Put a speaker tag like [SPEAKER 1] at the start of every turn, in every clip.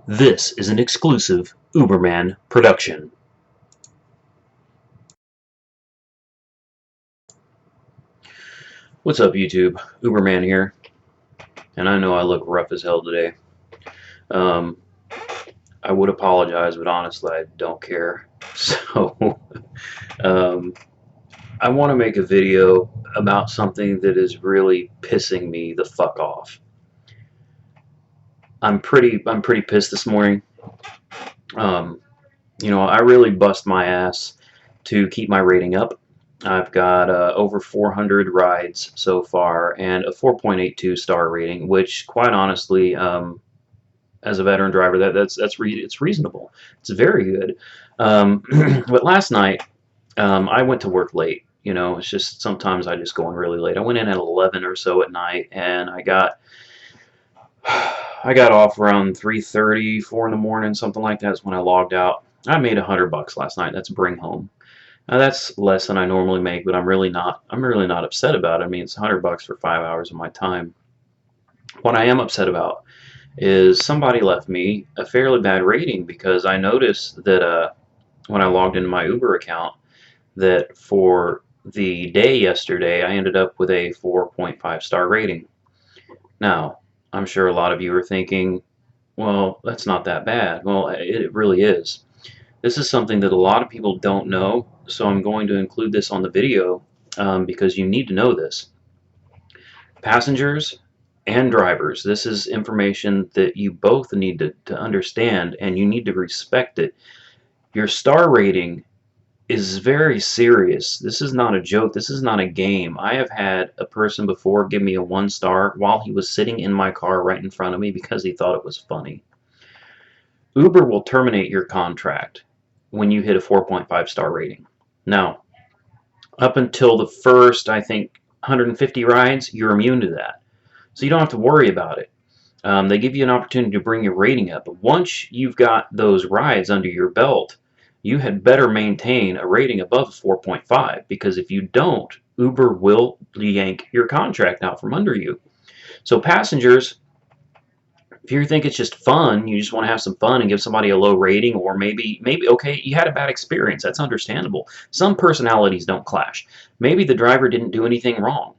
[SPEAKER 1] This is an exclusive Uberman production. What's up, YouTube? Uberman here, and I know I look rough as hell today. Um, I would apologize, but honestly, I don't care. So, um, I want to make a video about something that is really pissing me the fuck off. I'm pretty pissed this morning. Um, I really bust my ass to keep my rating up. I've got over 400 rides so far and a 4.82 star rating, which, quite honestly, as a veteran driver, it's reasonable. It's very good. But last night, I went to work late. It's just sometimes I just go in really late. I went in at 11 or so at night, and I got off around 3:30, 4 in the morning, something like that. Is when I logged out. I made $100 last night. That's bring home. Now that's less than I normally make, but I'm really not. I'm really not upset about it. I mean, it's $100 for 5 hours of my time. What I am upset about is somebody left me a fairly bad rating because I noticed that when I logged into my Uber account, that for the day yesterday, I ended up with a 4.5 star rating. Now, I'm sure a lot of you are thinking, well, that's not that bad. Well, it really is. This is something that a lot of people don't know, so I'm going to include this on the video because you need to know this. Passengers and drivers, this is information that you both need to understand, and you need to respect it. Your star rating is very serious. This is not a joke. This is not a game. I have had a person before give me a 1 star while he was sitting in my car right in front of me because he thought it was funny. Uber will terminate your contract when you hit a 4.5 star rating. Now, up until the first, I think, 150 rides, you're immune to that. So you don't have to worry about it. They give you an opportunity to bring your rating up. But once you've got those rides under your belt, you had better maintain a rating above 4.5, because if you don't, Uber will yank your contract out from under you. So passengers, if you think it's just fun, you just want to have some fun and give somebody a low rating, or maybe okay, you had a bad experience. That's understandable. Some personalities don't clash. Maybe the driver didn't do anything wrong.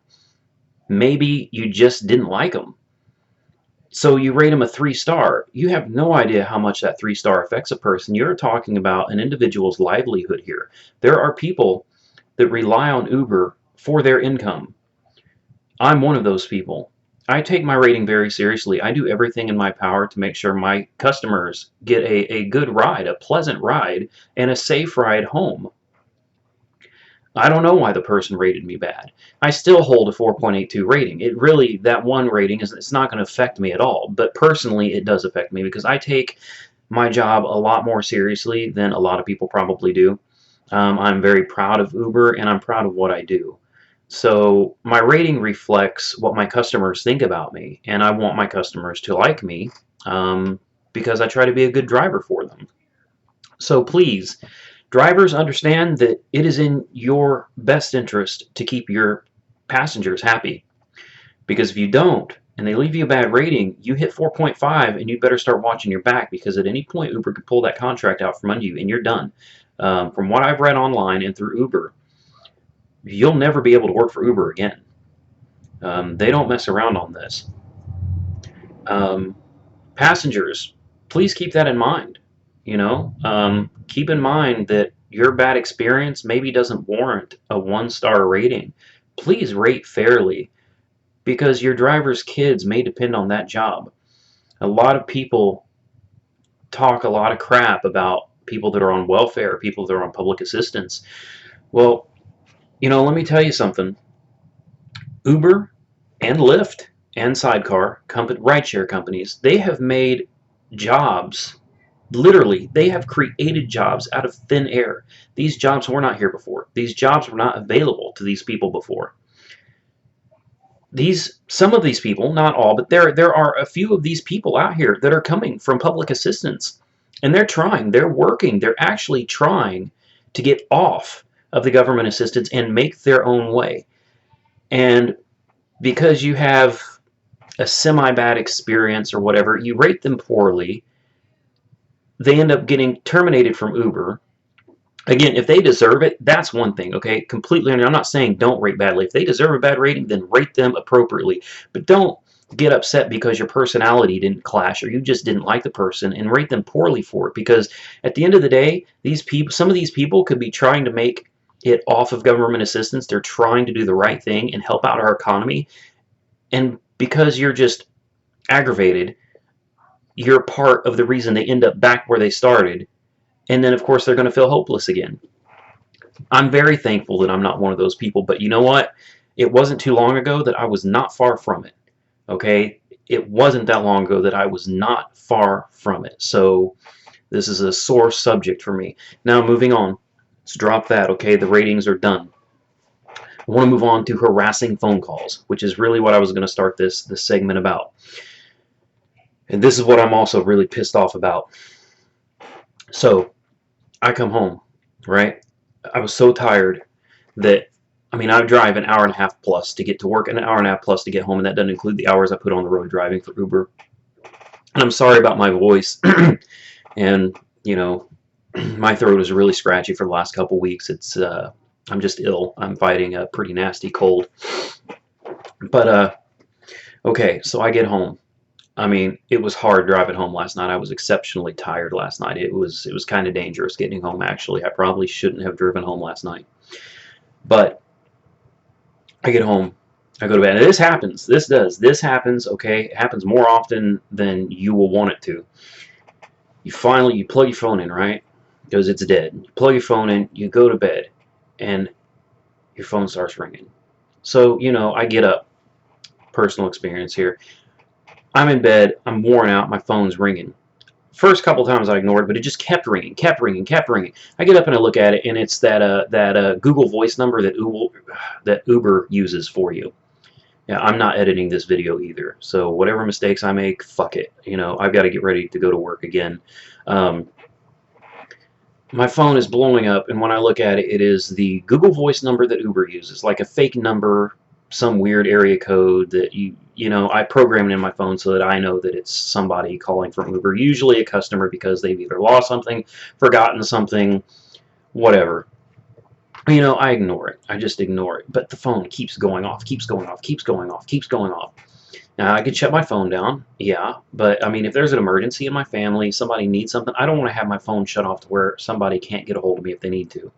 [SPEAKER 1] Maybe you just didn't like them. So you rate them a 3 star. You have no idea how much that 3 star affects a person. You're talking about an individual's livelihood here. There are people that rely on Uber for their income. I'm one of those people. I take my rating very seriously. I do everything in my power to make sure my customers get a good ride, a pleasant ride, and a safe ride home. I don't know why the person rated me bad. I still hold a 4.82 rating. It really, that one rating, it's not going to affect me at all. But personally, it does affect me because I take my job a lot more seriously than a lot of people probably do. I'm very proud of Uber, and I'm proud of what I do. So my rating reflects what my customers think about me, and I want my customers to like me because I try to be a good driver for them. So please, drivers, understand that it is in your best interest to keep your passengers happy. Because if you don't, and they leave you a bad rating, you hit 4.5 and you better start watching your back, because at any point Uber could pull that contract out from under you and you're done. From what I've read online and through Uber, you'll never be able to work for Uber again. They don't mess around on this. Um, Passengers, please keep that in mind. Keep in mind that your bad experience maybe doesn't warrant a 1 star rating. Please rate fairly, because your driver's kids may depend on that job. A lot of people talk a lot of crap about people that are on welfare, people that are on public assistance. Well, let me tell you something. Uber and Lyft and Sidecar, rideshare companies, they have made jobs. Literally, they have created jobs out of thin air. These jobs were not here before. These jobs were not available to these people before. Some of these people, not all, but there are a few of these people out here that are coming from public assistance, and they're working, they're actually trying to get off of the government assistance and make their own way. And because you have a semi-bad experience or whatever, you rate them poorly, they end up getting terminated from Uber. Again, if they deserve it, that's one thing, okay? Completely. I'm not saying don't rate badly. If they deserve a bad rating, then rate them appropriately. But don't get upset because your personality didn't clash or you just didn't like the person and rate them poorly for it. Because at the end of the day, these people, some of these people could be trying to make it off of government assistance. They're trying to do the right thing and help out our economy. And because you're just aggravated, you're part of the reason they end up back where they started. And then, of course, they're going to feel hopeless again. I'm very thankful that I'm not one of those people, but you know what? It wasn't too long ago that I was not far from it. Okay? It wasn't that long ago that I was not far from it. So this is a sore subject for me. Now, moving on. Let's drop that, okay? The ratings are done. I want to move on to harassing phone calls, which is really what I was going to start this segment about. And this is what I'm also really pissed off about. So, I come home, right? I was so tired that, I mean, I drive an hour and a half plus to get to work and an hour and a half plus to get home, and that doesn't include the hours I put on the road driving for Uber. And I'm sorry about my voice. And, you know, my throat is really scratchy for the last couple weeks. It's, I'm just ill. I'm fighting a pretty nasty cold. But, okay, so I get home. I mean, it was hard driving home last night. I was exceptionally tired last night. It was kind of dangerous getting home, actually. I probably shouldn't have driven home last night. But I get home, I go to bed. And this happens. This happens, okay? It happens more often than you will want it to. You plug your phone in, right? Because it's dead. You plug your phone in, you go to bed, and your phone starts ringing. So, you know, I get up. Personal experience here. I'm in bed, I'm worn out, my phone's ringing. First couple times I ignored it, but it just kept ringing, kept ringing, kept ringing. I get up and I look at it, and it's that Google Voice number that Uber uses for you. Yeah, I'm not editing this video either, so whatever mistakes I make, fuck it. You know, I've got to get ready to go to work again. My phone is blowing up, and when I look at it, it is the Google Voice number that Uber uses, like a fake number, some weird area code that you know, I program it in my phone so that I know that it's somebody calling from Uber, usually a customer because they've either lost something, forgotten something, whatever. You know, I ignore it. I just ignore it. But the phone keeps going off, keeps going off, keeps going off, keeps going off. Now, I could shut my phone down, yeah, but I mean, if there's an emergency in my family, somebody needs something, I don't want to have my phone shut off to where somebody can't get a hold of me if they need to.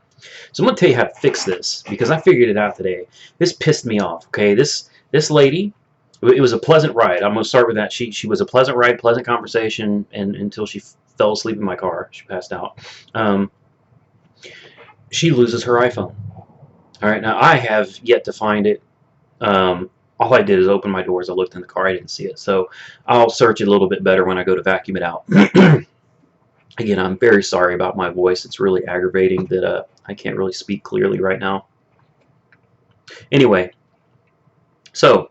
[SPEAKER 1] So I'm going to tell you how to fix this, because I figured it out today. This pissed me off, okay? This lady, it was a pleasant ride. I'm going to start with that. She was a pleasant ride, pleasant conversation, and until she fell asleep in my car. She passed out. She loses her iPhone. All right, now I have yet to find it. All I did is open my doors. I looked in the car. I didn't see it. So I'll search it a little bit better when I go to vacuum it out. Again, I'm very sorry about my voice. It's really aggravating that I can't really speak clearly right now. Anyway, so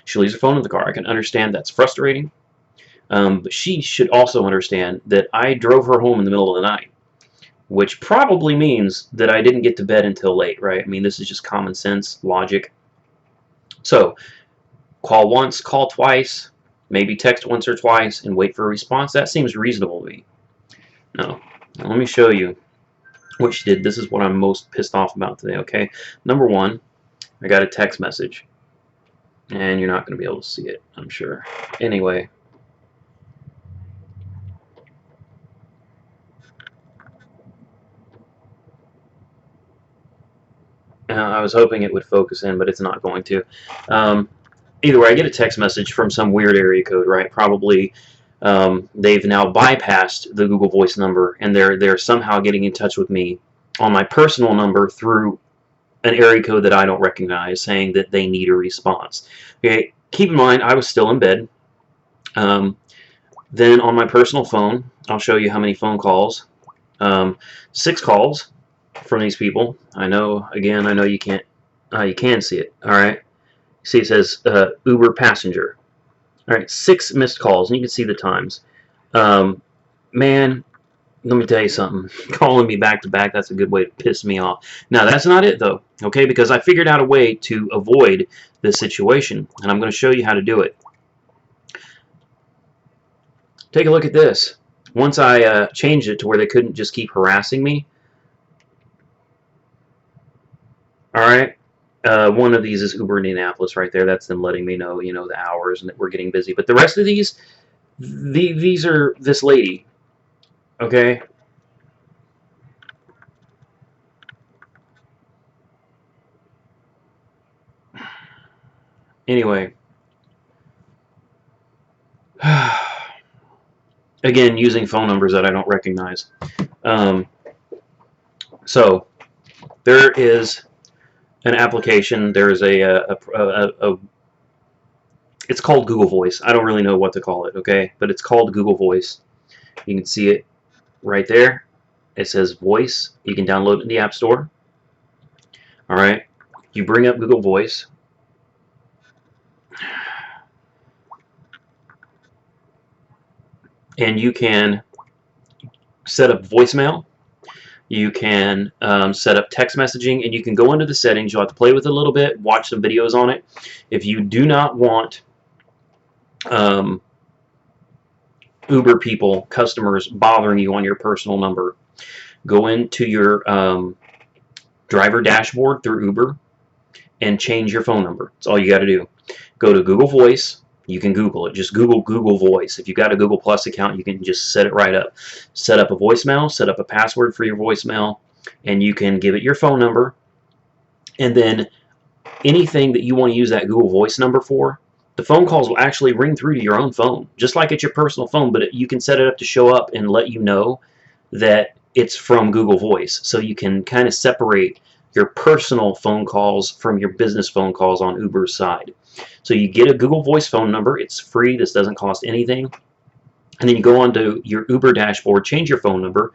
[SPEAKER 1] she leaves her phone in the car. I can understand that's frustrating. But she should also understand that I drove her home in the middle of the night, which probably means that I didn't get to bed until late, right? I mean, this is just common sense, logic. So, call once, call twice, maybe text once or twice, and wait for a response. That seems reasonable to me. No. Now, let me show you what she did. This is what I'm most pissed off about today, okay? Number one, I got a text message. And you're not going to be able to see it, I'm sure. Anyway. I was hoping it would focus in, but it's not going to. Either way, I get a text message from some weird area code, right? Probably they've now bypassed the Google Voice number, and they're somehow getting in touch with me on my personal number through an area code that I don't recognize, saying that they need a response. Okay, keep in mind, I was still in bed. Then on my personal phone, I'll show you how many phone calls. 6 calls from these people. I know, again, I know you can't, you can see it, alright? See, it says Uber passenger. Alright, 6 missed calls, and you can see the times. Man, let me tell you something. Calling me back to back, that's a good way to piss me off. Now, that's not it, though, okay? Because I figured out a way to avoid this situation, and I'm going to show you how to do it. Take a look at this. Once I changed it to where they couldn't just keep harassing me, all right, one of these is Uber Indianapolis right there. That's them letting me know, the hours and that we're getting busy. But the rest of these are this lady, okay? Anyway, again, using phone numbers that I don't recognize. So there is an application. There's it's called Google Voice. I don't really know what to call it, okay? But it's called Google Voice. You can see it right there. It says Voice. You can download it in the App Store. All right. You bring up Google Voice. And you can set up voicemail. You can set up text messaging, and you can go into the settings. You'll have to play with it a little bit, watch some videos on it. If you do not want Uber people, customers, bothering you on your personal number, go into your driver dashboard through Uber and change your phone number. That's all you got to do. Go to Google Voice. You can Google it. Just Google Voice. If you've got a Google Plus account, you can just set it right up. Set up a voicemail, set up a password for your voicemail, and you can give it your phone number. And then anything that you want to use that Google Voice number for, the phone calls will actually ring through to your own phone, just like it's your personal phone, but you can set it up to show up and let you know that it's from Google Voice. So you can kind of separate your personal phone calls from your business phone calls on Uber's side. So you get a Google Voice phone number. It's free. This doesn't cost anything. And then you go onto your Uber dashboard, change your phone number,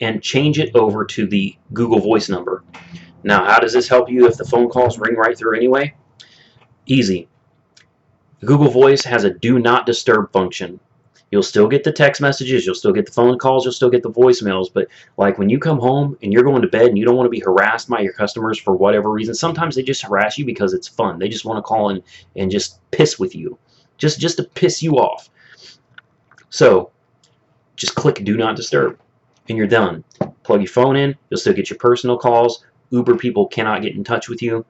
[SPEAKER 1] and change it over to the Google Voice number. Now, how does this help you if the phone calls ring right through anyway? Easy. Google Voice has a do not disturb function. You'll still get the text messages, you'll still get the phone calls, you'll still get the voicemails, but like when you come home and you're going to bed and you don't want to be harassed by your customers for whatever reason, sometimes they just harass you because it's fun. They just want to call in and just piss with you, just to piss you off. So just click do not disturb and you're done. Plug your phone in, you'll still get your personal calls. Uber people cannot get in touch with you,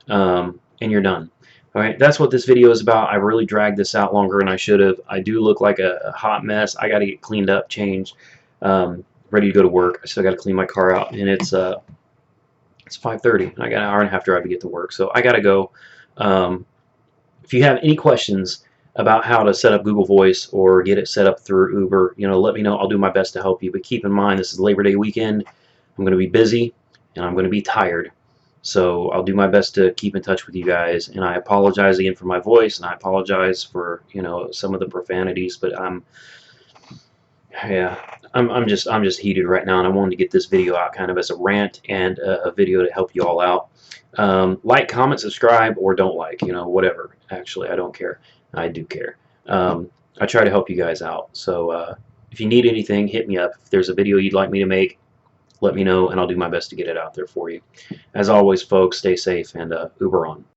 [SPEAKER 1] and you're done. All right, that's what this video is about. I really dragged this out longer than I should have. I do look like a hot mess. I got to get cleaned up, changed, ready to go to work. I still got to clean my car out, and it's 5:30. I got an hour and a half drive to get to work, so I got to go. If you have any questions about how to set up Google Voice or get it set up through Uber, let me know. I'll do my best to help you. But keep in mind, this is Labor Day weekend. I'm going to be busy, and I'm going to be tired. So I'll do my best to keep in touch with you guys, and I apologize again for my voice, and I apologize for some of the profanities, but I'm just heated right now, and I wanted to get this video out kind of as a rant and a video to help you all out. Like, comment, subscribe, or don't like, whatever. Actually, I don't care. I do care. I try to help you guys out. So if you need anything, hit me up. If there's a video you'd like me to make, let me know, and I'll do my best to get it out there for you. As always, folks, stay safe and Uber on.